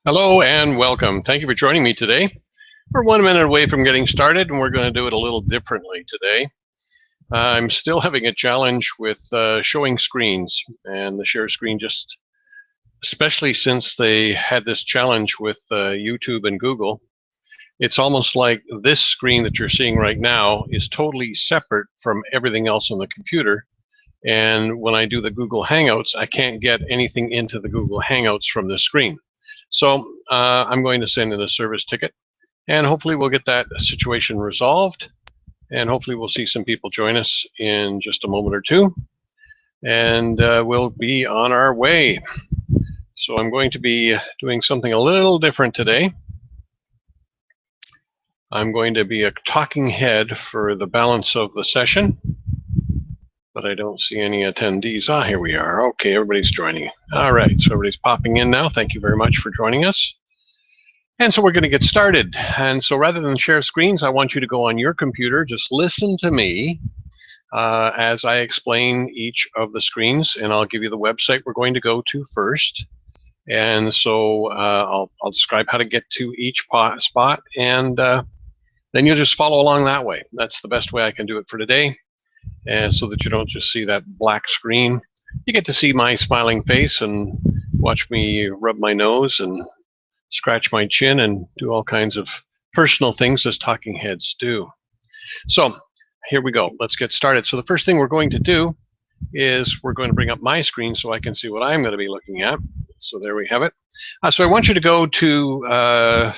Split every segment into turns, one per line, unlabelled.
Hello and welcome. Thank you for joining me today. We're 1 minute away from getting started, and we're going to do it a little differently today. I'm still having a challenge with showing screens and the share screen, especially since they had this challenge with YouTube and Google. It's almost like this screen that you're seeing right now is totally separate from everything else on the computer. And when I do the Google Hangouts, I can't get anything into the Google Hangouts from this screen. So I'm going to send in a service ticket, and hopefully we'll get that situation resolved, and hopefully we'll see some people join us in just a moment or two, and we'll be on our way. So I'm going to be doing something a little different today. I'm going to be a talking head for the balance of the session, but I don't see any attendees. Here we are. Okay, everybody's joining. All right, so everybody's popping in now. Thank you very much for joining us. And so we're going to get started. And so rather than share screens, I want you to go on your computer, just listen to me as I explain each of the screens, and I'll give you the website we're going to go to first. And so I'll describe how to get to each spot, and then you'll just follow along that way. That's the best way I can do it for today. And so that you don't just see that black screen. You get to see my smiling face and watch me rub my nose and scratch my chin and do all kinds of personal things as talking heads do. So here we go. Let's get started. So the first thing we're going to do is we're going to bring up my screen so I can see what I'm going to be looking at. So there we have it. So I want you to go to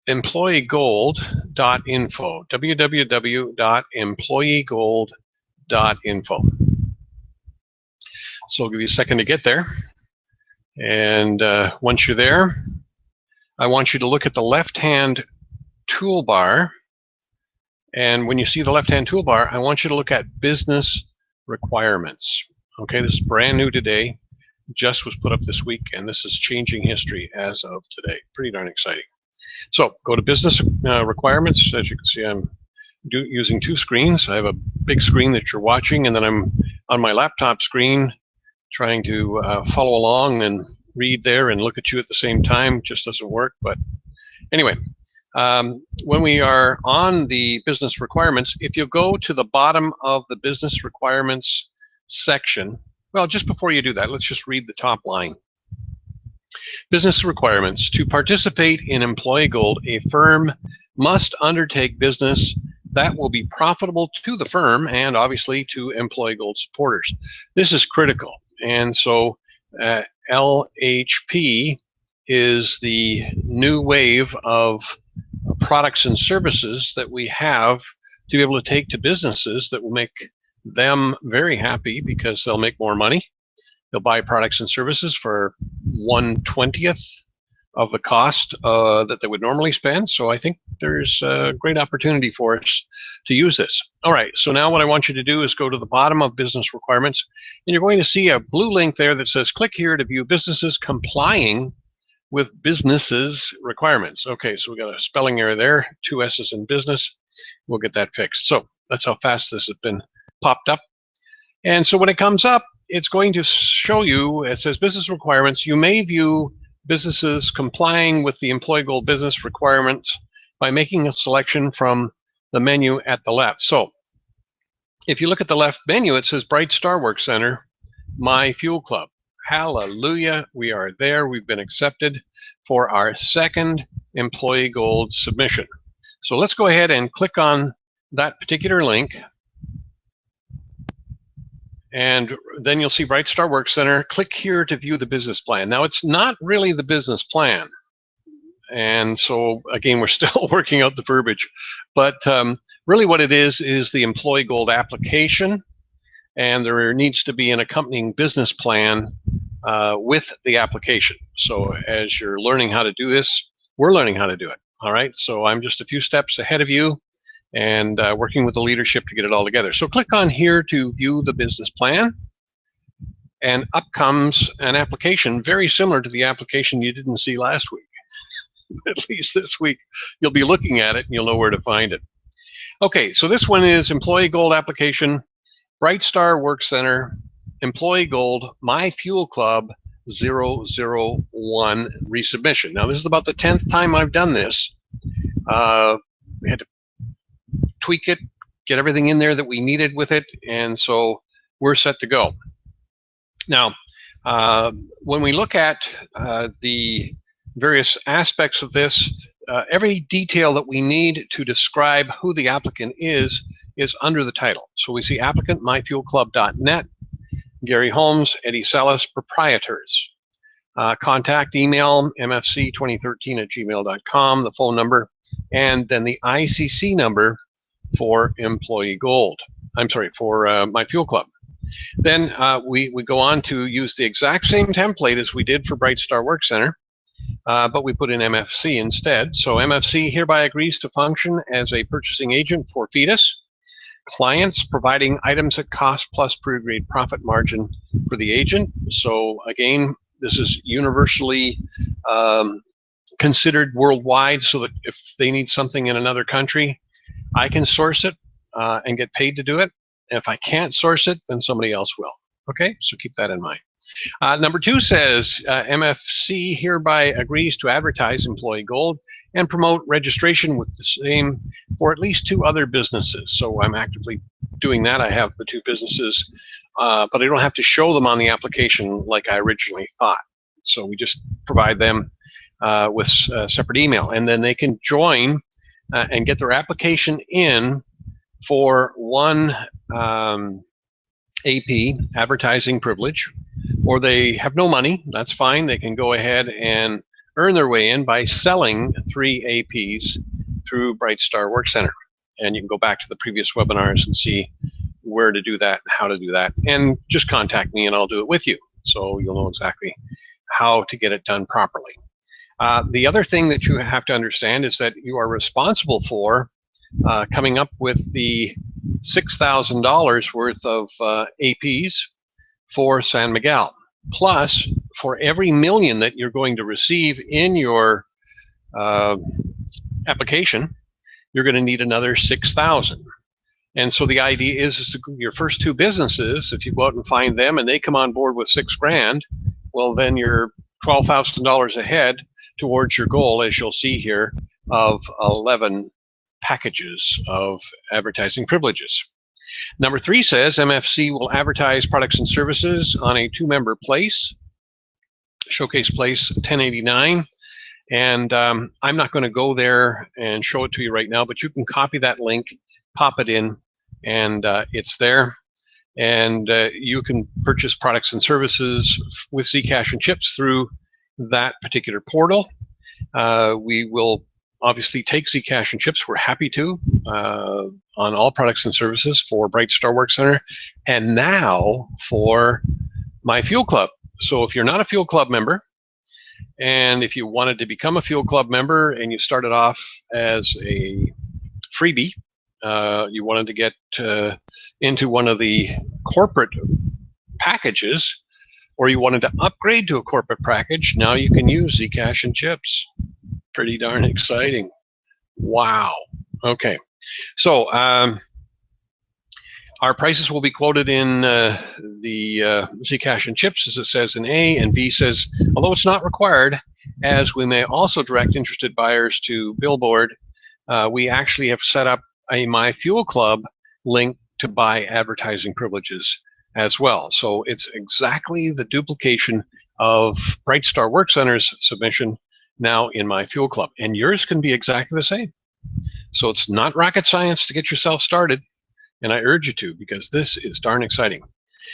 employeegold.info, www.employeegold.info. So I'll give you a second to get there. And once you're there, I want you to look at the left-hand toolbar. And when you see the left-hand toolbar, I want you to look at business requirements. Okay, this is brand new today. Just was put up this week, and this is changing history as of today. Pretty darn exciting. So go to business requirements. As you can see, I'm using two screens. I have a big screen that you're watching, and then I'm on my laptop screen trying to follow along and read there and look at you at the same time. Just doesn't work. But anyway, when we are on the business requirements, if you go to the bottom of the business requirements section, well, just before you do that, let's just read the top line. Business requirements. To participate in Employee Gold, a firm must undertake business that will be profitable to the firm and obviously to Employee Gold supporters. This is critical. And so LHP is the new wave of products and services that we have to be able to take to businesses that will make them very happy because they'll make more money. They'll buy products and services for 1/20th of the cost that they would normally spend. So I think there's a great opportunity for us to use this. All right, so now what I want you to do is go to the bottom of business requirements, and you're going to see a blue link there that says click here to view businesses complying with businesses requirements. Okay, so we got a spelling error there, 2 S's in business. We'll get that fixed. So that's how fast this has been popped up. And so when it comes up, it's going to show you, it says business requirements. You may view businesses complying with the Employee Gold business requirements by making a selection from the menu at the left. So if you look at the left menu, it says Bright Star Work Center, My Fuel Club. Hallelujah, we are there. We've been accepted for our second Employee Gold submission. So let's go ahead and click on that particular link. And then you'll see Bright Star Work Center. Click here to view the business plan. Now, it's not really the business plan. And so, again, we're still working out the verbiage. But really what it is the Employee Gold application. And there needs to be an accompanying business plan with the application. So as you're learning how to do this, we're learning how to do it. All right, so I'm just a few steps ahead of you and working with the leadership to get it all together. So click on here to view the business plan, and up comes an application very similar to the application you didn't see last week. At least this week you'll be looking at it and you'll know where to find it. Okay, so this one is Employee Gold application, Bright Star Work Center, Employee Gold, My Fuel Club, resubmission. Now, this is about the 10th time I've done this. We had to tweak it, get everything in there that we needed with it, and so we're set to go. Now, when we look at the various aspects of this, every detail that we need to describe who the applicant is under the title. So we see applicant, myfuelclub.net, Gary Holmes, Eddie Salas, proprietors. Contact email, mfc2013@gmail.com, the phone number, and then the ICC number for Employee Gold. I'm sorry, for My Fuel Club. Then we go on to use the exact same template as we did for Bright Star Work Center, but we put in MFC instead. So MFC hereby agrees to function as a purchasing agent for Fetus clients, providing items at cost plus pre-agreed profit margin for the agent. So again, this is universally considered worldwide, so that if they need something in another country, I can source it and get paid to do it. And if I can't source it, then somebody else will. Okay, so keep that in mind. Number 2 says MFC hereby agrees to advertise Employee Gold and promote registration with the same for at least 2 other businesses. So I'm actively doing that. I have the 2 businesses, but I don't have to show them on the application like I originally thought. So we just provide them with a separate email, and then they can join and get their application in for 1 AP, advertising privilege, or they have no money. That's fine. They can go ahead and earn their way in by selling 3 APs through Bright Star Work Center. And you can go back to the previous webinars and see where to do that, how to do that, and just contact me and I'll do it with you. So you'll know exactly how to get it done properly. The other thing that you have to understand is that you are responsible for coming up with the $6,000 worth of APs for San Miguel. Plus, for every million that you're going to receive in your application, you're going to need another 6,000. And so the idea is your first 2 businesses, if you go out and find them and they come on board with $6,000, well, then you're $12,000 ahead towards your goal, as you'll see here, of 11 packages of advertising privileges. Number 3 says MFC will advertise products and services on a 2-member place, Showcase Place 1089. And I'm not going to go there and show it to you right now, but you can copy that link, pop it in, and it's there. And you can purchase products and services with Zcash and chips through that particular portal. We will obviously take Zcash and chips. We're happy to on all products and services for Bright Star Work Center, and now for My Fuel Club. So if you're not a Fuel Club member, and if you wanted to become a Fuel Club member and you started off as a freebie, you wanted to get into one of the corporate packages, or you wanted to upgrade to a corporate package, now you can use Zcash and chips. Pretty darn exciting. Wow. Okay. So our prices will be quoted in the Zcash and chips, as it says in A, and B says, although it's not required, as we may also direct interested buyers to Billboard, we actually have set up a My Fuel Club link to buy advertising privileges as well. So it's exactly the duplication of Bright Star Work Center's submission now in My Fuel Club, and yours can be exactly the same. So it's not rocket science to get yourself started, and I urge you to, because this is darn exciting.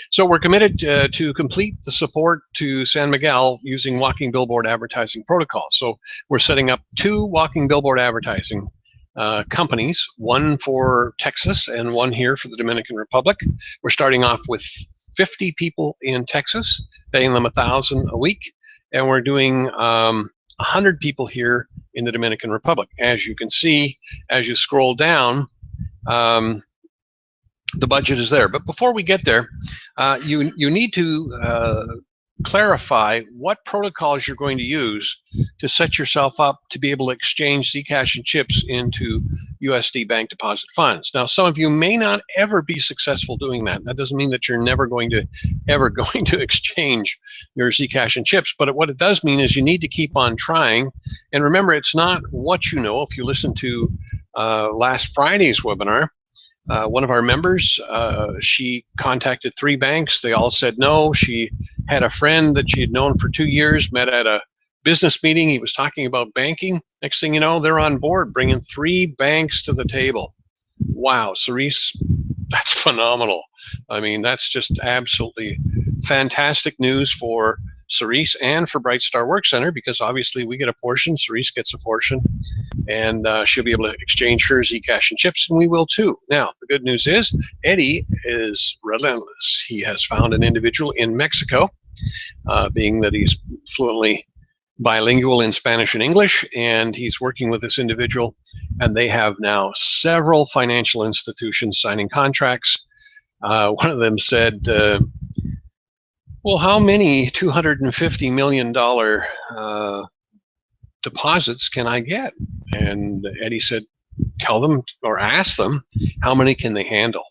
So we're committed to complete the support to San Miguel using walking billboard advertising protocol. So we're setting up 2 walking billboard advertising companies, one for Texas and one here for the Dominican Republic. We're starting off with 50 people in Texas, paying them $1,000 a week, and we're doing 100 people here in the Dominican Republic. As you can see, as you scroll down, the budget is there. But before we get there, you need to clarify what protocols you're going to use to set yourself up to be able to exchange Zcash and chips into USD bank deposit funds. Now, some of you may not ever be successful doing that. That doesn't mean that you're never going to exchange your Zcash and chips, but what it does mean is you need to keep on trying. And remember, it's not what you know. If you listen to last Friday's webinar, one of our members, she contacted 3 banks. They all said no. She had a friend that she had known for 2 years, met at a business meeting. He was talking about banking. Next thing you know, they're on board, bringing 3 banks to the table. Wow, Cerise, that's phenomenal. I mean, that's just absolutely fantastic news for Cerise and for Bright Star Work Center, because obviously we get a portion, Cerise gets a portion, and she'll be able to exchange her Zcash and chips, and we will too. Now, the good news is Eddie is relentless. He has found an individual in Mexico, being that he's fluently bilingual in Spanish and English, and he's working with this individual, and they have now several financial institutions signing contracts. One of them said, well, how many $250 million deposits can I get? And Eddie said, tell them or ask them how many can they handle.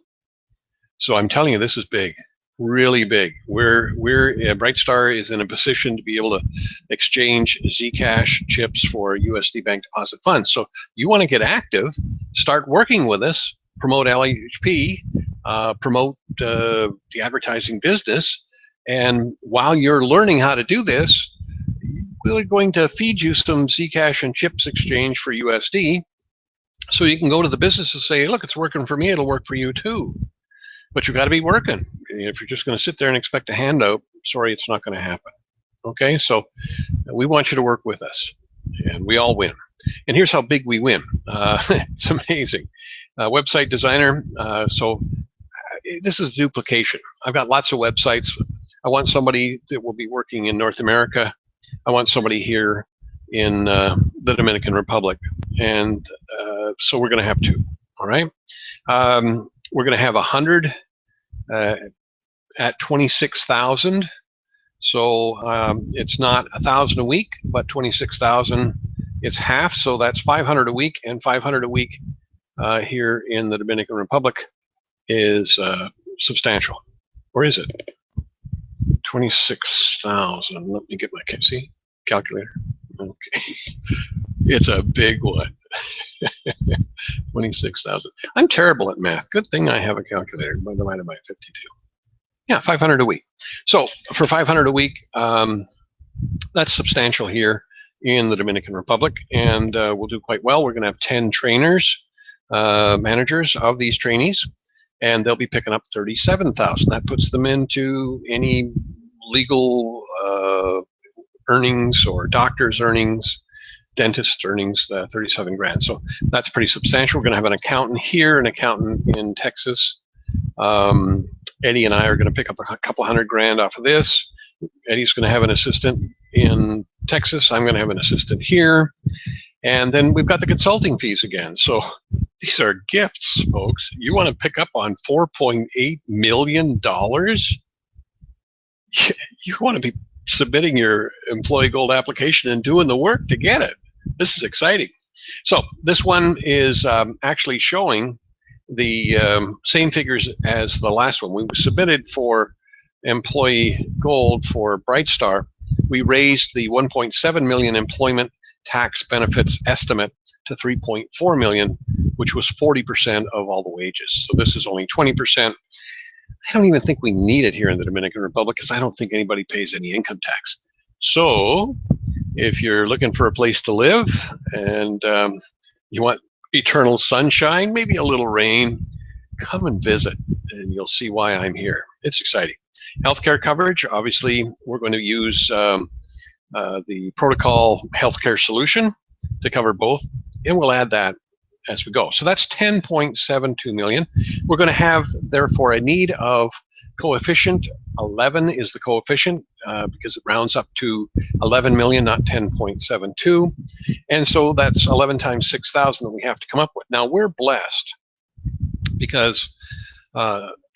So I'm telling you, this is big, really big. Bright Star is in a position to be able to exchange Zcash chips for USD bank deposit funds. So you want to get active, start working with us, promote LHP, promote the advertising business. And while you're learning how to do this, we're going to feed you some Zcash and chips exchange for USD, so you can go to the business and say, look, it's working for me, it'll work for you too. But you've got to be working. If you're just going to sit there and expect a handout, sorry, it's not going to happen. Okay, so we want you to work with us, and we all win. And here's how big we win. It's amazing. Website designer. So this is duplication. I've got lots of websites. I want somebody that will be working in North America. I want somebody here in the Dominican Republic. And so we're going to have 2, all right? We're going to have 100 at 26,000. So it's not 1,000 a week, but 26,000 is half. So that's 500 a week, and 500 a week here in the Dominican Republic is substantial. Or is it? 26,000. Let me get my calculator. Okay, it's a big one. 26,000. I'm terrible at math. Good thing I have a calculator. Divided by 52. Yeah, 500 a week. So for 500 a week, that's substantial here in the Dominican Republic, and we'll do quite well. We're going to have 10 trainers, managers of these trainees, and they'll be picking up 37,000. That puts them into any legal earnings or doctor's earnings, dentist earnings, 37 grand. So that's pretty substantial. We're going to have an accountant here, an accountant in Texas. Eddie and I are going to pick up a couple $100 grand off of this. Eddie's going to have an assistant in Texas. I'm going to have an assistant here. And then we've got the consulting fees again. So these are gifts, folks. You want to pick up on $4.8 million? You want to be submitting your employee gold application and doing the work to get it. This is exciting. So this one is actually showing the same figures as the last one. We submitted for employee gold for Bright Star. We raised the 1.7 million employment tax benefits estimate to 3.4 million, which was 40% of all the wages. So this is only 20%. I don't even think we need it here in the Dominican Republic, because I don't think anybody pays any income tax. So if you're looking for a place to live and you want eternal sunshine, maybe a little rain, come and visit and you'll see why I'm here. It's exciting. Healthcare coverage, obviously we're going to use the protocol healthcare solution to cover both, and we'll add that as we go. So that's 10.72 million. We're going to have, therefore, a need of coefficient 11 is the coefficient because it rounds up to 11 million, not 10.72. And so that's 11 times 6,000 that we have to come up with. Now, we're blessed because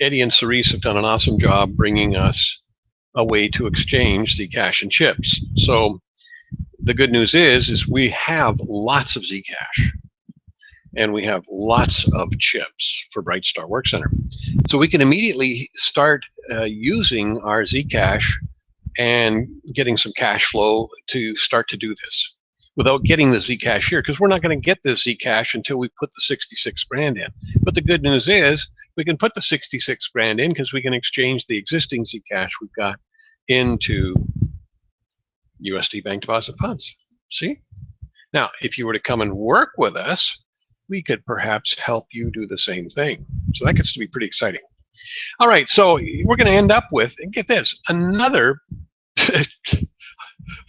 Eddie and Cerise have done an awesome job bringing us a way to exchange Zcash and chips. So the good news is we have lots of Zcash and we have lots of chips for Brightstar Work Center. So we can immediately start using our Zcash and getting some cash flow to start to do this without getting the Zcash here, because we're not going to get this Zcash until we put the 66 grand in. But the good news is we can put the 66 grand in because we can exchange the existing Zcash we've got into USD bank deposit funds. See? Now, if you were to come and work with us, we could perhaps help you do the same thing. So that gets to be pretty exciting. All right, so we're going to end up with, and get this, another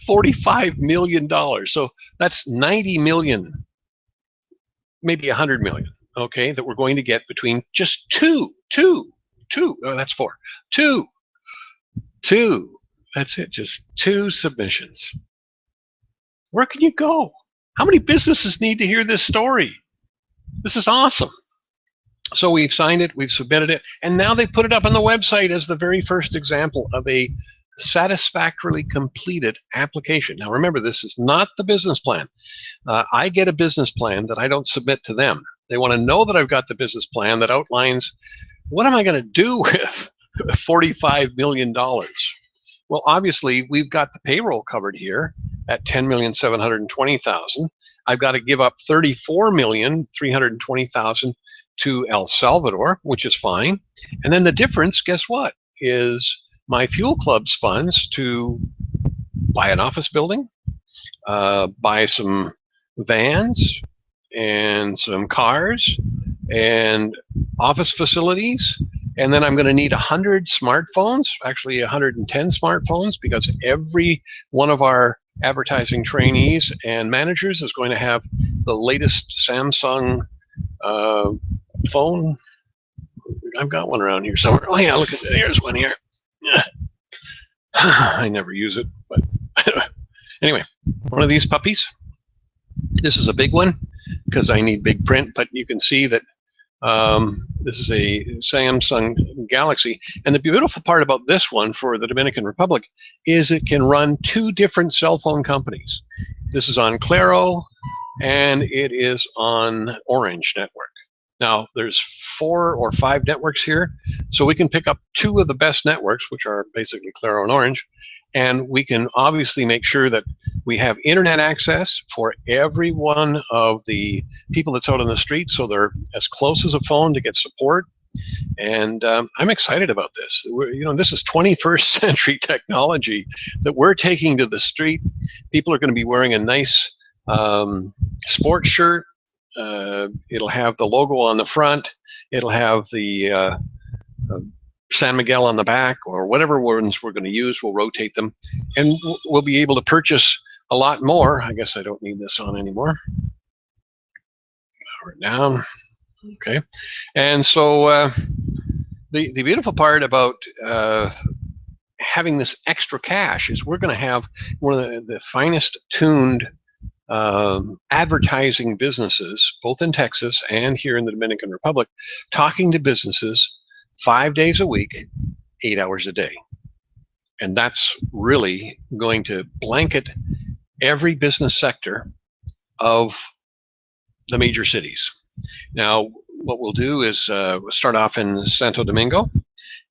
$45 million. So that's 90 million, maybe 100 million, okay, that we're going to get between just two, that's four, two, that's it, just 2 submissions. Where can you go? How many businesses need to hear this story? This is awesome. So we've signed it, we've submitted it, and now they put it up on the website as the very first example of a satisfactorily completed application. Now remember, this is not the business plan. I get a business plan that I don't submit to them. They want to know that I've got the business plan that outlines what am I going to do with $45 million. Well, obviously, we've got the payroll covered here at $10,720,000. I've got to give up $34,320,000 to El Salvador, which is fine. And then the difference, guess what, is my Fuel Club's funds to buy an office building, buy some vans and some cars and office facilities. And then I'm going to need 100 smartphones, actually 110 smartphones, because every one of our advertising trainees and managers is going to have the latest Samsung phone. I've got one around here somewhere. Oh yeah, look at that. Here's one here. Yeah. I never use it, but anyway, one of these puppies. This is a big one because I need big print, but you can see that this is a Samsung Galaxy. And the beautiful part about this one for the Dominican Republic is it can run 2 different cell phone companies. This is on Claro and it is on Orange Network. Now there's 4 or 5 networks here, so we can pick up 2 of the best networks, which are basically Claro and Orange, and we can obviously make sure that we have internet access for every one of the people that's out on the street, so they're as close as a phone to get support. And I'm excited about this. This is 21st century technology that we're taking to the street. People are going to be wearing a nice sports shirt. It'll have the logo on the front. It'll have the San Miguel on the back, or whatever ones we're going to use. We'll rotate them, and we'll be able to purchase a lot more. I guess I don't need this on anymore. Power it down. Okay. And so the beautiful part about having this extra cash is we're going to have one of the finest tuned advertising businesses, both in Texas and here in the Dominican Republic, talking to businesses 5 days a week, 8 hours a day. And that's really going to blanket every business sector of the major cities. Now, what we'll do is we'll start off in Santo Domingo,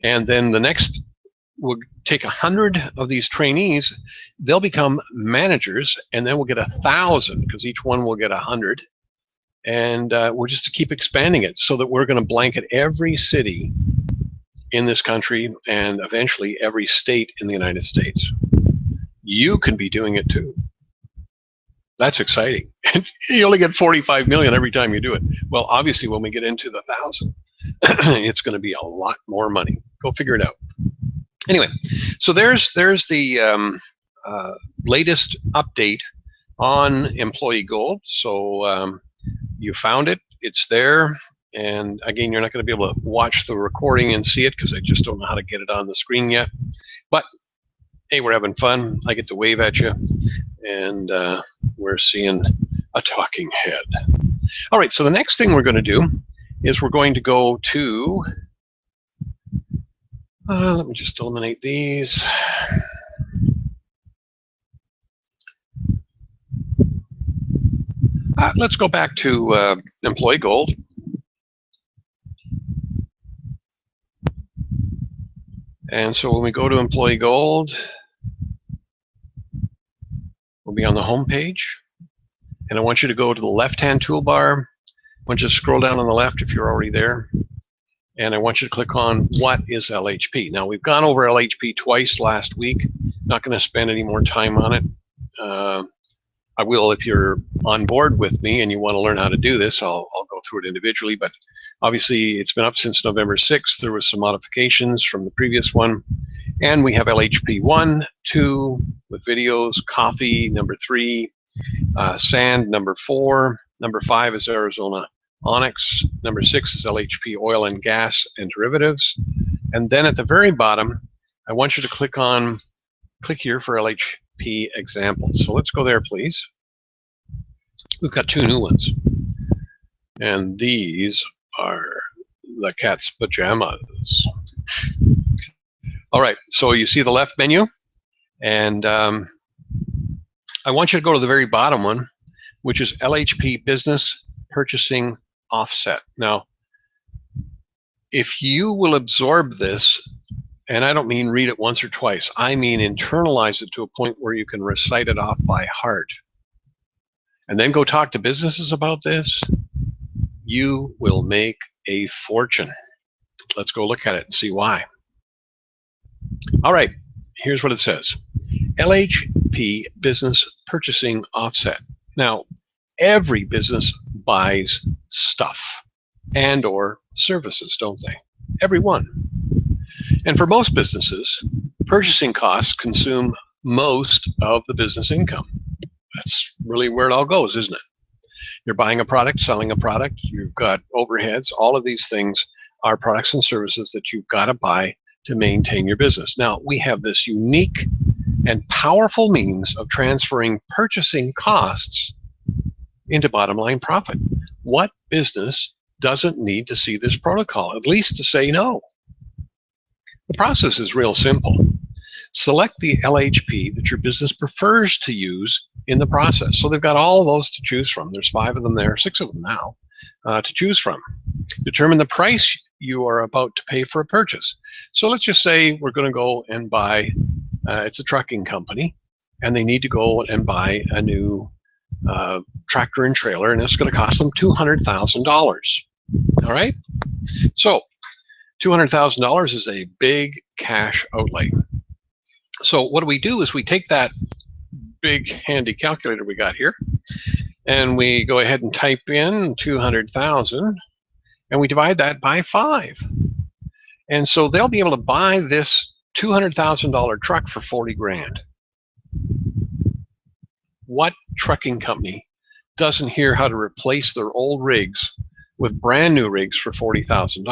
and then the next, we'll take 100 of these trainees. They'll become managers, and then we'll get 1,000 because each one will get 100. And we're just to keep expanding it so that we're going to blanket every city in this country and eventually every state in the United States. You can be doing it too. That's exciting. You only get 45 million every time you do it. Well, obviously, when we get into the 1,000, it's going to be a lot more money. Go figure it out. Anyway, so there's the latest update on Employee Gold. So you found it. It's there. And again, you're not going to be able to watch the recording and see it because I just don't know how to get it on the screen yet. But hey, we're having fun. I get to wave at you, and we're seeing a talking head. All right, so the next thing we're going to do is we're going to go to Let me just eliminate these. Let's go back to Employee Gold. And so when we go to Employee Gold, we'll be on the home page. And I want you to go to the left-hand toolbar. I want you to scroll down on the left if you're already there. And I want you to click on what is LHP. Now, we've gone over LHP twice last week. Not going to spend any more time on it. I will if you're on board with me and you want to learn how to do this. I'll go through it individually, but obviously it's been up since November 6th. There was some modifications from the previous one. And we have LHP 1, 2 with videos, coffee, number 3, sand, number 4, number 5 is Arizona Onyx, number 6 is LHP oil and gas and derivatives. And then at the very bottom, I want you to click here for LHP examples. So let's go there, please. We've got 2 new ones. And these are the cat's pajamas. All right, so you see the left menu, and I want you to go to the very bottom one, which is LHP Business Purchasing Offset. Now, if you will absorb this, and I don't mean read it once or twice, I mean internalize it to a point where you can recite it off by heart, and then go talk to businesses about this, you will make a fortune. Let's go look at it and see why. All right, here's what it says. LHP Business Purchasing Offset. Now, every business buys stuff and or services, don't they? Every one. And for most businesses, purchasing costs consume most of the business income. That's really where it all goes, isn't it? You're buying a product, selling a product, you've got overheads. All of these things are products and services that you've got to buy to maintain your business. Now, we have this unique and powerful means of transferring purchasing costs into bottom line profit. What business doesn't need to see this protocol, at least to say no? The process is real simple. Select the LHP that your business prefers to use in the process. So they've got all of those to choose from. There's 5 of them there, 6 of them now to choose from. Determine the price you are about to pay for a purchase. So let's just say we're going to go and buy, it's a trucking company, and they need to go and buy a new tractor and trailer, and it's going to cost them $200,000. All right? So $200,000 is a big cash outlay. So what we do is we take that big handy calculator we got here, and we go ahead and type in 200,000, and we divide that by 5. And so they'll be able to buy this $200,000 truck for 40 grand. What trucking company doesn't hear how to replace their old rigs with brand new rigs for $40,000?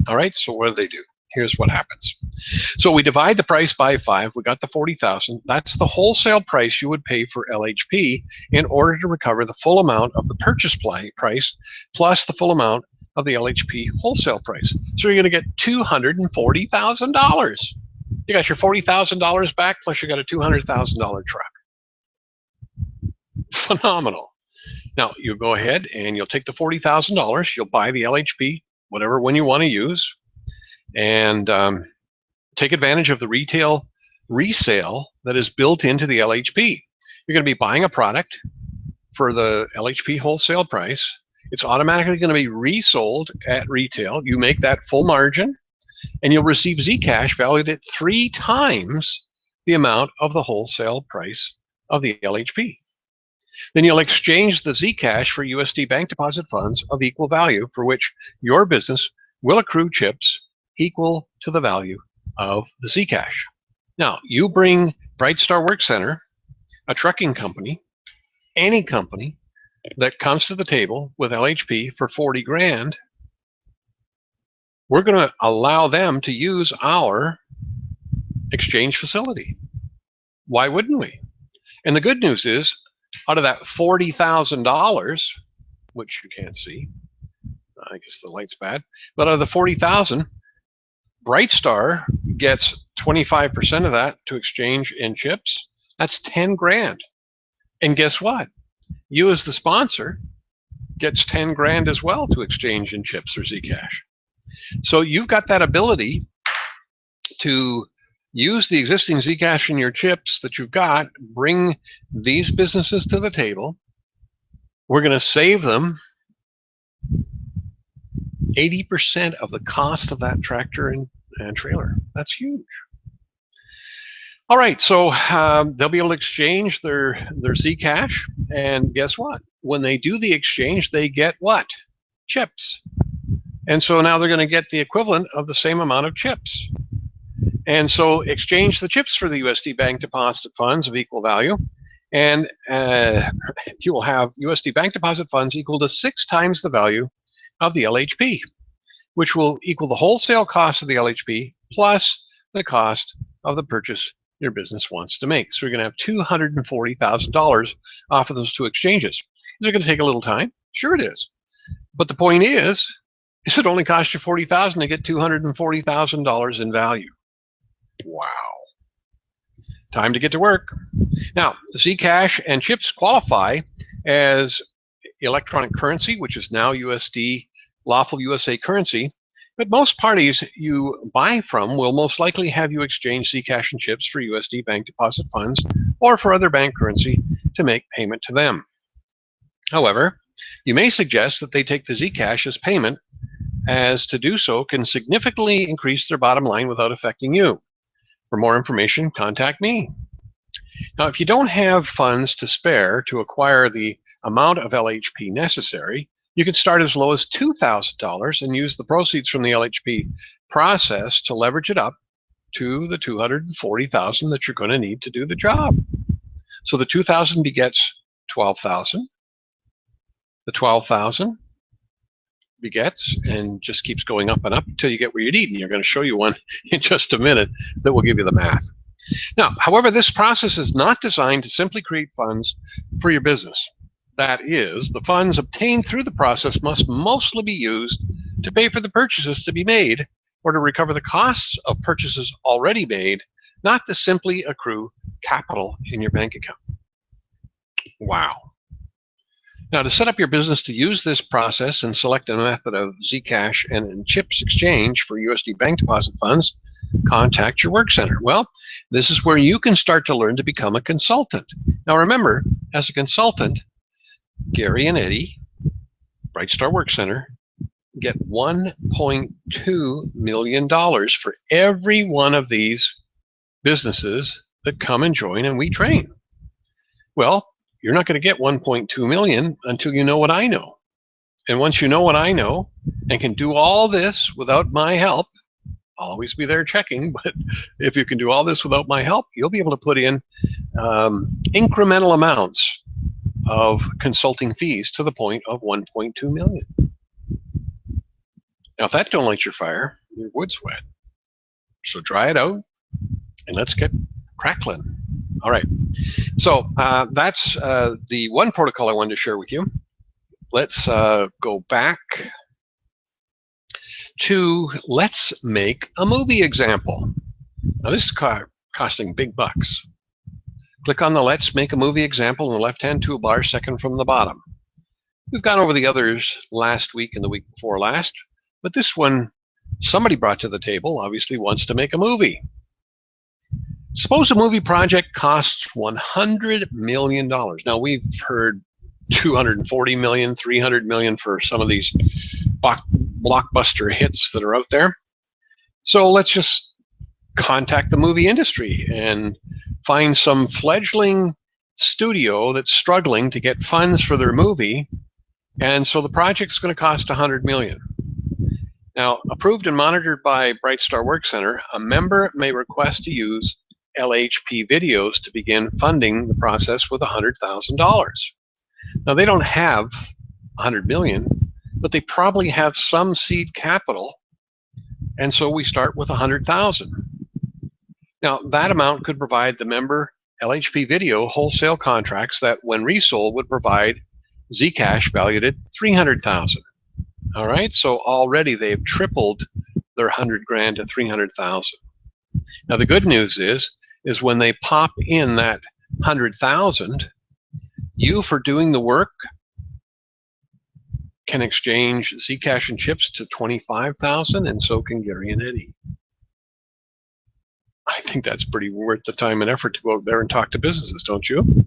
All right, so what do? Here's what happens. So we divide the price by 5. We got the 40,000. That's the wholesale price you would pay for LHP in order to recover the full amount of the purchase price plus the full amount of the LHP wholesale price. So you're going to get $240,000. You got your $40,000 back, plus you got a $200,000 truck. Phenomenal. Now you go ahead and you'll take the $40,000. You'll buy the LHP, whatever one you want to use, and take advantage of the retail resale that is built into the LHP. You're going to be buying a product for the LHP wholesale price. It's automatically going to be resold at retail. You make that full margin, and you'll receive Zcash valued at 3 times the amount of the wholesale price of the LHP. Then you'll exchange the Zcash for USD bank deposit funds of equal value, for which your business will accrue chips equal to the value of the Zcash. Now, you bring Brightstar Work Center, a trucking company, any company that comes to the table with LHP for 40 grand, we're going to allow them to use our exchange facility. Why wouldn't we? And the good news is, out of that $40,000, which you can't see, I guess the light's bad, but out of the 40,000, Brightstar gets 25% of that to exchange in chips. That's 10 grand. And guess what? You as the sponsor gets 10 grand as well to exchange in chips or Zcash. So you've got that ability to use the existing Zcash in your chips that you've got, bring these businesses to the table. We're going to save them 80% of the cost of that tractor and trailer. That's huge. All right, so they'll be able to exchange their Zcash, and guess what? When they do the exchange, they get what? Chips. And so now they're going to get the equivalent of the same amount of chips. And so exchange the chips for the USD Bank Deposit Funds of equal value, and you will have USD Bank Deposit Funds equal to 6 times the value of the LHP, which will equal the wholesale cost of the LHP plus the cost of the purchase your business wants to make. So you're going to have $240,000 off of those two exchanges. Is it going to take a little time? Sure it is. But the point is it only cost you $40,000 to get $240,000 in value. Wow. Time to get to work. Now, the Zcash and chips qualify as electronic currency, which is now USD, lawful USA currency. But most parties you buy from will most likely have you exchange Zcash and chips for USD Bank Deposit Funds or for other bank currency to make payment to them. However, you may suggest that they take the Zcash as payment, as to do so can significantly increase their bottom line without affecting you. For more information, contact me. Now, if you don't have funds to spare to acquire the amount of LHP necessary, you can start as low as $2,000 and use the proceeds from the LHP process to leverage it up to the $240,000 that you're going to need to do the job. So the $2,000 begets $12,000. The $12,000 begets and just keeps going up and up until you get where you need. And you're going to show you one in just a minute that will give you the math. Now, however, this process is not designed to simply create funds for your business. That is, the funds obtained through the process must mostly be used to pay for the purchases to be made or to recover the costs of purchases already made, not to simply accrue capital in your bank account. Wow. Now, to set up your business to use this process and select a method of Zcash and chips exchange for USD Bank Deposit Funds, contact your work center. Well, this is where you can start to learn to become a consultant. Now, remember, as a consultant, Gary and Eddie, Brightstar Work Center, get $1.2 million for every one of these businesses that come and join and we train. Well, you're not going to get 1.2 million until you know what I know. And once you know what I know and can do all this without my help, I'll always be there checking, but if you can do all this without my help, you'll be able to put in incremental amounts of consulting fees to the point of 1.2 million. Now, if that don't light your fire, your wood's wet. So dry it out and let's get crackling. All right, so that's the one protocol I wanted to share with you. Let's go back to let's make a movie example. Now this is costing big bucks. Click on the Let's Make a Movie example in the left-hand toolbar, second from the bottom. We've gone over the others last week and the week before last, but this one somebody brought to the table obviously wants to make a movie. Suppose a movie project costs $100 million. Now we've heard 240 million, 300 million for some of these blockbuster hits that are out there. So let's just contact the movie industry and find some fledgling studio that's struggling to get funds for their movie. And so the project's going to cost $100 million. Now, approved and monitored by Brightstar Work Center, a member may request to use LHP videos to begin funding the process with $100,000. Now, they don't have $100 million, but they probably have some seed capital, and so we start with $100,000. Now, that amount could provide the member LHP video wholesale contracts that, when resold, would provide Zcash valued at $300,000. All right, so already they've tripled their 100 grand to 300,000. Now the good news is when they pop in that 100,000, you, for doing the work, can exchange Zcash and chips to 25,000, and so can Gary and Eddie. I think that's pretty worth the time and effort to go out there and talk to businesses, don't you?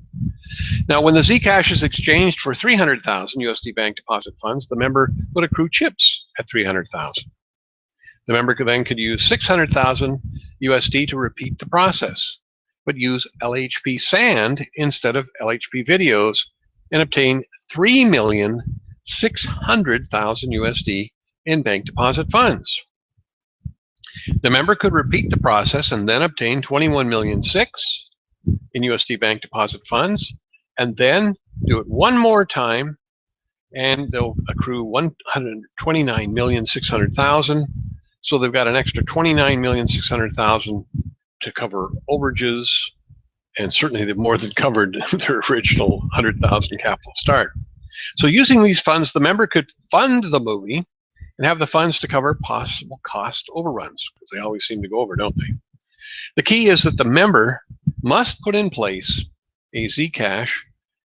Now, when the Zcash is exchanged for 300,000 USD bank deposit funds, the member would accrue chips at 300,000. The member could use 600,000 USD to repeat the process, but use LHP Sand instead of LHP videos and obtain 3,600,000 USD in bank deposit funds. The member could repeat the process and then obtain 21.6 million in USD bank deposit funds, and then do it one more time, and they'll accrue 129,600,000. So they've got an extra 29,600,000 to cover overages, and certainly they've more than covered their original 100,000 capital start. So using these funds, the member could fund the movie and have the funds to cover possible cost overruns, because they always seem to go over, don't they? The key is that the member must put in place a Zcash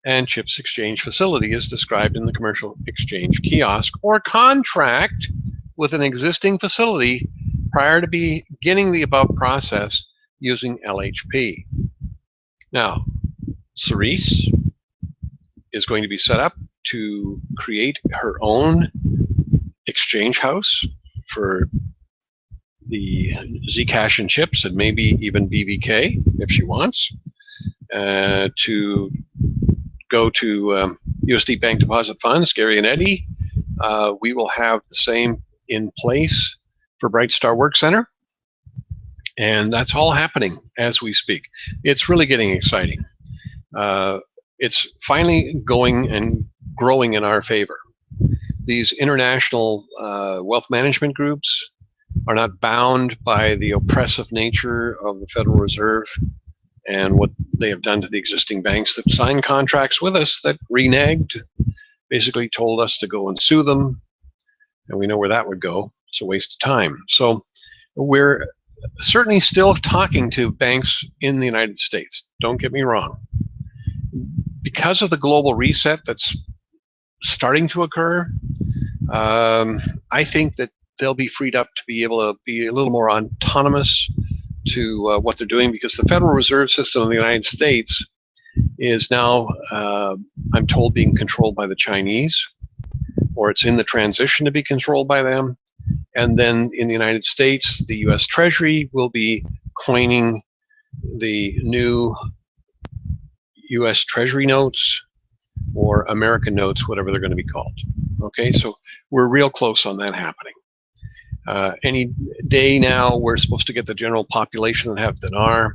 and chips exchange facility as described in the commercial exchange kiosk, or contract with an existing facility prior to beginning the above process using LHP. Now, Cerise is going to be set up to create her own exchange house for the Zcash and chips, and maybe even BVK if she wants, to go to USD bank deposit funds, Gary and Eddie. We will have the same in place for Brightstar Work Center, and that's all happening as we speak. It's really getting exciting. It's finally going and growing in our favor. These international wealth management groups are not bound by the oppressive nature of the Federal Reserve and what they have done to the existing banks that signed contracts with us that reneged, basically told us to go and sue them, and we know where that would go. It's a waste of time. So we're certainly still talking to banks in the United States, don't get me wrong. Because of the global reset that's starting to occur, I think that they'll be freed up to be able to be a little more autonomous to what they're doing, because the Federal Reserve System of the United States is now, I'm told, being controlled by the Chinese, or it's in the transition to be controlled by them. And then in the United States, the US Treasury will be coining the new US Treasury notes, or American notes, whatever they're going to be called. Okay, so we're real close on that happening. Any day now, we're supposed to get the general population that have dinar.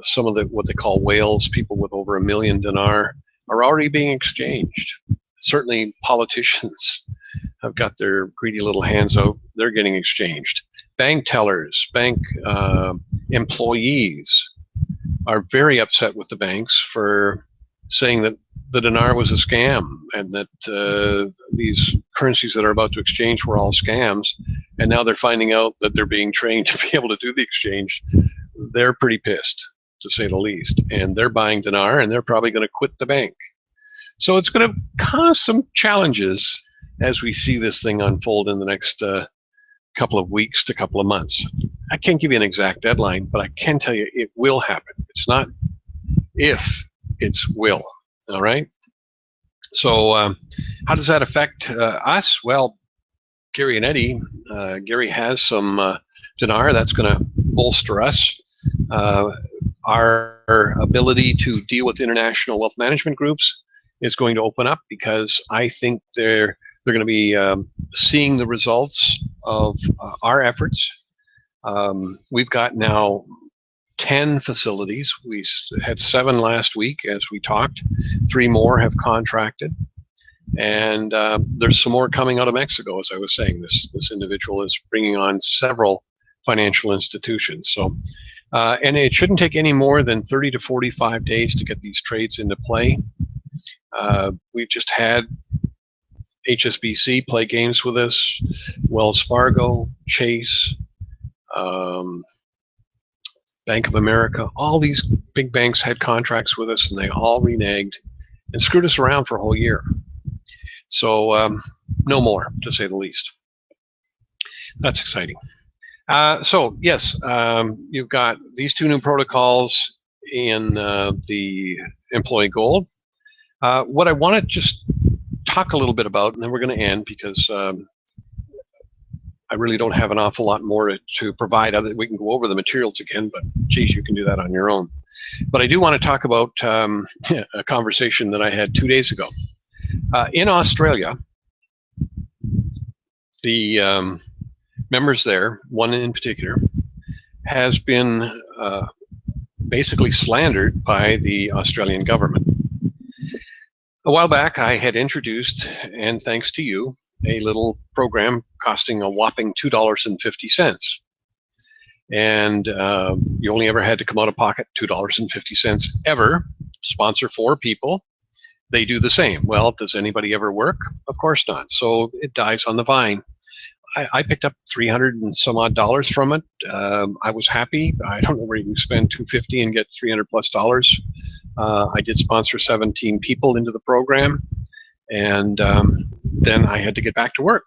Some of the what they call whales, people with over 1 million dinar, are already being exchanged. Certainly politicians have got their greedy little hands out. They're getting exchanged. Bank tellers, bank employees are very upset with the banks for saying that the dinar was a scam, and that these currencies that are about to exchange were all scams, and now they're finding out that they're being trained to be able to do the exchange. They're pretty pissed, to say the least, and they're buying dinar, and they're probably going to quit the bank. So it's going to cause some challenges as we see this thing unfold in the next couple of weeks to couple of months. I can't give you an exact deadline, but I can tell you it will happen. It's not if, it's will. All right. So how does that affect us? Well, Gary and Eddie, Gary has some dinar that's going to bolster us. Our ability to deal with international wealth management groups is going to open up, because I think they're going to be seeing the results of our efforts. We've got now 10 facilities. We had 7 last week as we talked. 3 more have contracted, and there's some more coming out of Mexico. As I was saying, this individual is bringing on several financial institutions. So, and it shouldn't take any more than 30 to 45 days to get these trades into play. We've just had HSBC play games with us, Wells Fargo, Chase, um, Bank of America. All these big banks had contracts with us, and they all reneged and screwed us around for a whole year. So no more, to say the least. That's exciting. So yes, you've got these two new protocols in the Employee Gold. What I want to just talk a little bit about, and then we're going to end, because I really don't have an awful lot more to provide. We can go over the materials again, but geez, you can do that on your own. But I do want to talk about a conversation that I had 2 days ago. In Australia, the members there, one in particular, has been basically slandered by the Australian government. A while back, I had introduced, and thanks to you, a little program costing a whopping $2.50. And you only ever had to come out of pocket $2.50 ever. Sponsor 4 people. They do the same. Well, does anybody ever work? Of course not. So it dies on the vine. I picked up $300 and some odd from it. I was happy. I don't know where you can spend $250 and get $300+. I did sponsor 17 people into the program, and then I had to get back to work.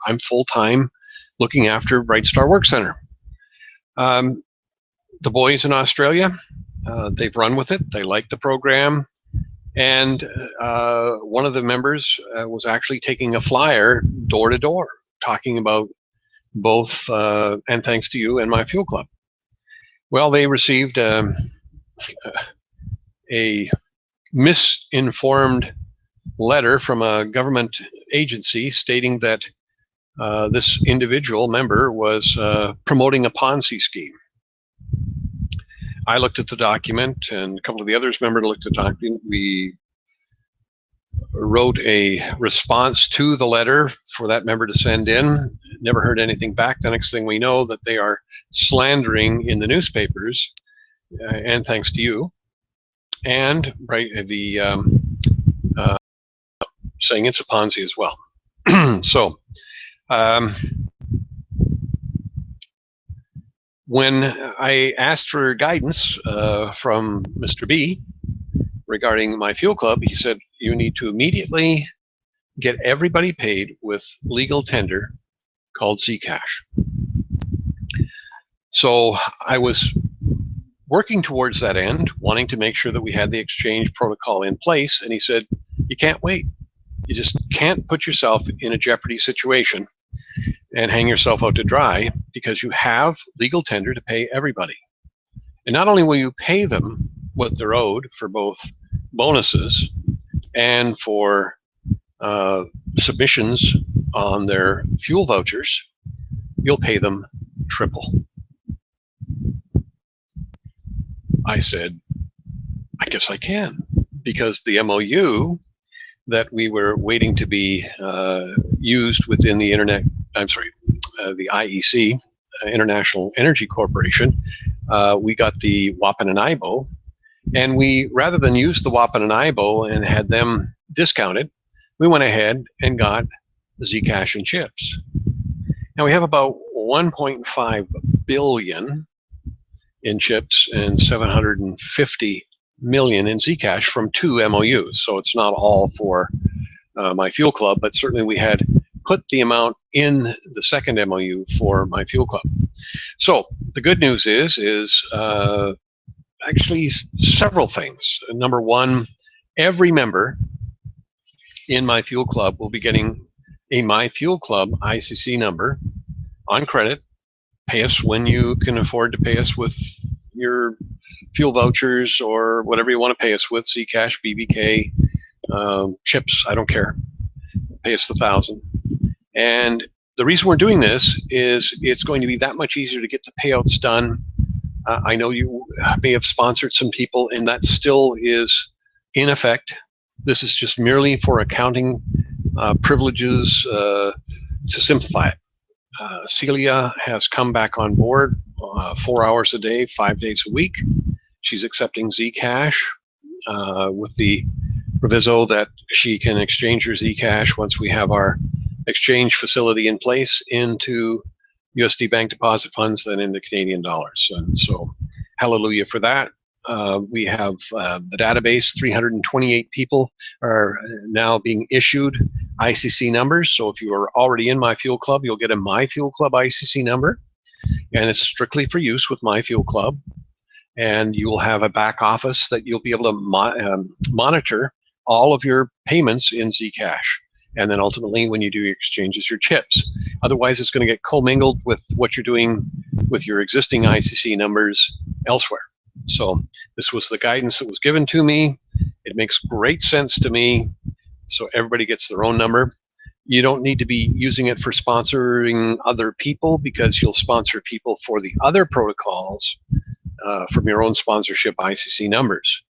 I'm full time looking after Bright Star Work Center. The boys in Australia, they've run with it. They like the program. And one of the members was actually taking a flyer door to door, talking about both, and thanks to you, and my fuel club. Well, they received a misinformed letter from a government agency stating that this individual member was promoting a Ponzi scheme. I looked at the document, and a couple of the others member looked at the document. We wrote a response to the letter for that member to send in. Never heard anything back. The next thing we know, that they are slandering in the newspapers, and thanks to you, and saying it's a Ponzi as well. So when I asked for guidance from Mr. B regarding my fuel club, he said, you need to immediately get everybody paid with legal tender called Zcash. So I was working towards that end, wanting to make sure that we had the exchange protocol in place, and he said, you can't wait. You just can't put yourself in a jeopardy situation and hang yourself out to dry, because you have legal tender to pay everybody. And not only will you pay them what they're owed for both bonuses and for submissions on their fuel vouchers, you'll pay them triple. I said, I guess I can, because the MOU that we were waiting to be used within the the IEC, International Energy Corporation, we got the WAPN and IBO, and we, rather than use the WAPN and IBO and had them discounted, we went ahead and got Zcash and chips. Now we have about 1.5 billion in chips and 750 million in Zcash from 2 MOUs. So it's not all for my fuel club, but certainly we had put the amount in the second MOU for my fuel club. So the good news is actually several things. Number one, every member in my fuel club will be getting a My Fuel Club ICC number on credit. Pay us when you can afford to pay us with your fuel vouchers or whatever you want to pay us with, Zcash, BBK, chips, I don't care. Pay us the 1,000. And the reason we're doing this is it's going to be that much easier to get the payouts done. I know you may have sponsored some people, and that still is in effect. This is just merely for accounting privileges to simplify it. Celia has come back on board 4 hours a day, 5 days a week. She's accepting Zcash with the proviso that she can exchange her Zcash once we have our exchange facility in place into USD bank deposit funds, then into Canadian dollars. And so, hallelujah for that. We have the database, 328 people are now being issued ICC numbers. So if you are already in My Fuel Club, you'll get a My Fuel Club ICC number, and it's strictly for use with My Fuel Club. And you will have a back office that you'll be able to monitor all of your payments in Zcash. And then ultimately, when you do your exchanges, your chips. Otherwise, it's going to get commingled with what you're doing with your existing ICC numbers elsewhere. So this was the guidance that was given to me. It makes great sense to me. So everybody gets their own number. You don't need to be using it for sponsoring other people, because you'll sponsor people for the other protocols from your own sponsorship ICC numbers.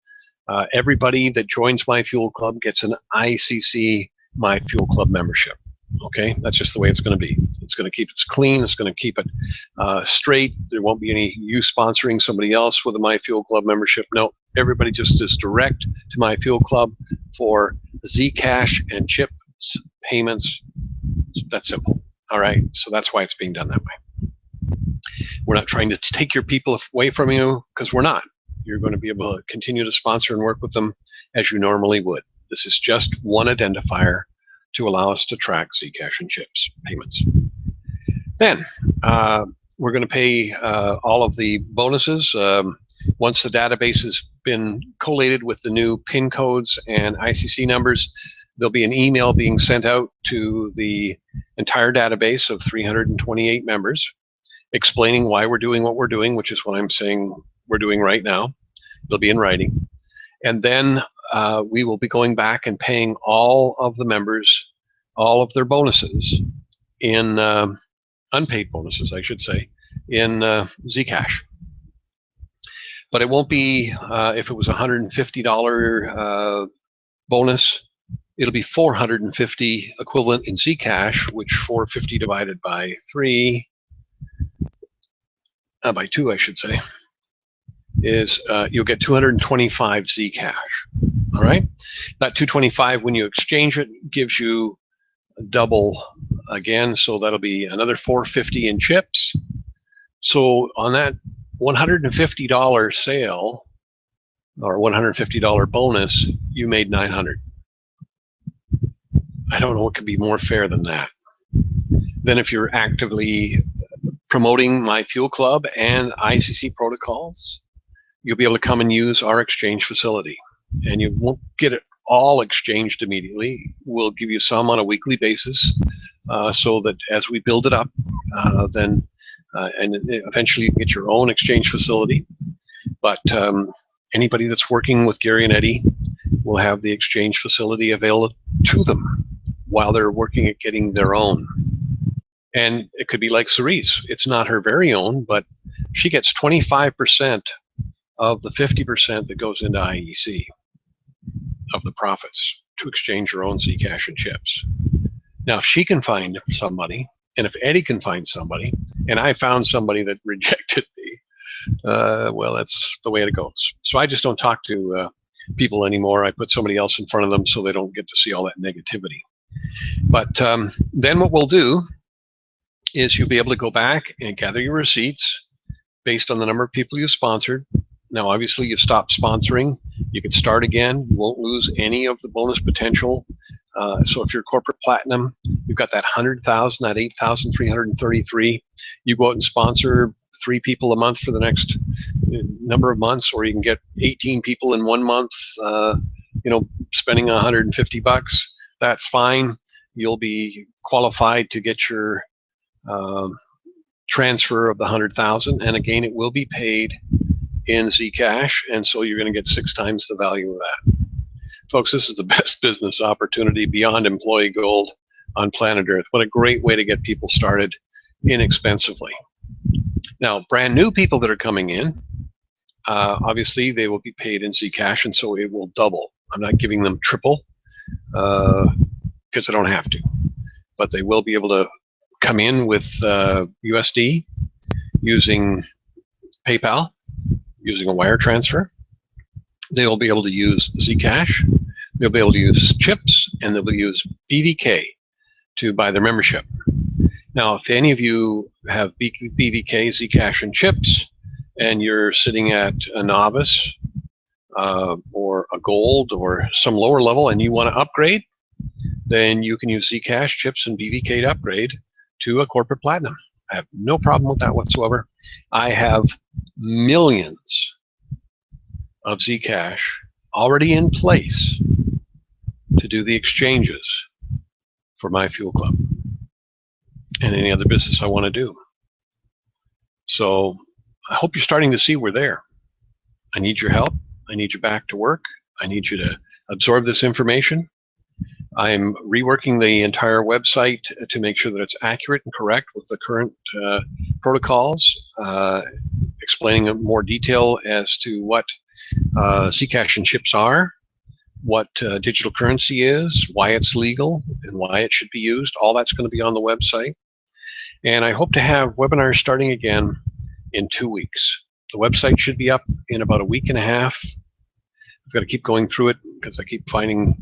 Everybody that joins My Fuel Club gets an ICC My Fuel Club membership. Okay, that's just the way it's going to be. It's going to keep it clean. It's going to keep it straight. There won't be any you sponsoring somebody else with a My Fuel Club membership. No, everybody just is direct to My Fuel Club for Zcash and chips payments. That's simple. All right, so that's why it's being done that way. We're not trying to take your people away from you, because we're not. You're going to be able to continue to sponsor and work with them as you normally would. This is just one identifier to allow us to track Zcash and chips payments. Then we're going to pay all of the bonuses. Once the database has been collated with the new PIN codes and ICC numbers, there'll be an email being sent out to the entire database of 328 members explaining why we're doing what we're doing, which is what I'm saying we're doing right now. It'll be in writing. And then we will be going back and paying all of the members all of their bonuses in unpaid bonuses, I should say, in Zcash. But it won't be, if it was $150 bonus, it'll be 450 equivalent in Zcash, which 450 divided by 3, by 2, I should say, is you'll get 225 Zcash. All right, that 225, when you exchange it, gives you double again, so that'll be another 450 in chips. So on that $150 sale or $150 bonus, you made 900. I don't know what could be more fair than that. Then if you're actively promoting My Fuel Club and ICC protocols, you'll be able to come and use our exchange facility. And you won't get it all exchanged immediately. We'll give you some on a weekly basis, so that as we build it up, and eventually you get your own exchange facility. But anybody that's working with Gary and Eddie will have the exchange facility available to them while they're working at getting their own. And it could be like Cerise. It's not her very own, but she gets 25% of the 50% that goes into IEC of the profits to exchange her own Zcash and chips. Now, if she can find somebody, and if Eddie can find somebody, and I found somebody that rejected me, well, that's the way it goes. So I just don't talk to people anymore. I put somebody else in front of them so they don't get to see all that negativity. But then what we'll do is you'll be able to go back and gather your receipts based on the number of people you sponsored. Now, obviously, you've stopped sponsoring. You can start again. You won't lose any of the bonus potential. So if you're corporate platinum, you've got that 100,000, that 8,333. You go out and sponsor 3 people a month for the next number of months, or you can get 18 people in 1 month, spending $150. That's fine. You'll be qualified to get your transfer of the 100,000. And again, it will be paid in Zcash, and so you're going to get 6 times the value of that. Folks, this is the best business opportunity beyond employee gold on planet Earth. What a great way to get people started inexpensively. Now, brand new people that are coming in, obviously they will be paid in Zcash, and so it will double. I'm not giving them triple because I don't have to, but they will be able to come in with USD using PayPal, using a wire transfer. They will be able to use Zcash. They'll be able to use chips, and they'll use BVK to buy their membership. Now, if any of you have BVK, Zcash, and chips, and you're sitting at a novice or a gold or some lower level and you want to upgrade, then you can use Zcash, chips, and BVK to upgrade to a corporate platinum. I have no problem with that whatsoever. I have millions of Zcash already in place to do the exchanges for my fuel club and any other business I want to do. So I hope you're starting to see we're there. I need your help. I need you back to work. I need you to absorb this information. I'm reworking the entire website to make sure that it's accurate and correct with the current protocols, explaining in more detail as to what Zcash and chips are, what digital currency is, why it's legal, and why it should be used. All that's going to be on the website. And I hope to have webinars starting again in 2 weeks. The website should be up in about a week and a half. I've got to keep going through it because I keep finding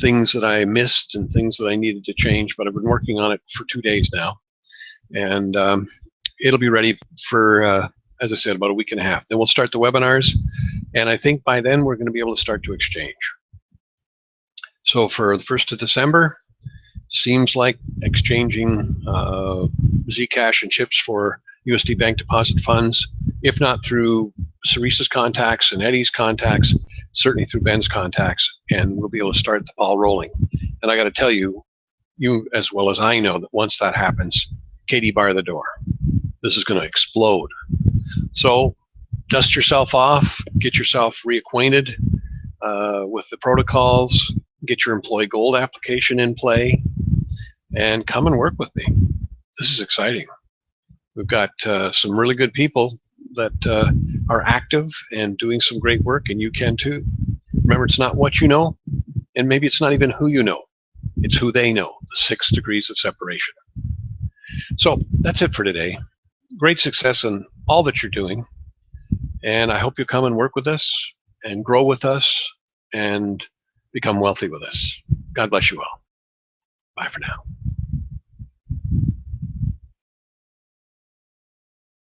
things that I missed and things that I needed to change, but I've been working on it for 2 days now. And it'll be ready for, as I said, about a week and a half. Then we'll start the webinars, and I think by then we're going to be able to start to exchange. So for the 1st of December, seems like exchanging Zcash and chips for USD Bank deposit funds, if not through Ceresa's contacts and Eddie's contacts, certainly through Ben's contacts, and we'll be able to start the ball rolling. And I got to tell you, you as well as I know that once that happens, Katie, bar the door. This is going to explode. So dust yourself off, get yourself reacquainted with the protocols, get your employee gold application in play, and come and work with me. This is exciting. We've got some really good people that are active and doing some great work, and you can too. Remember, it's not what you know, and maybe it's not even who you know. It's who they know, the 6 degrees of separation. So that's it for today. Great success in all that you're doing, and I hope you come and work with us and grow with us and become wealthy with us. God bless you all. Bye for now.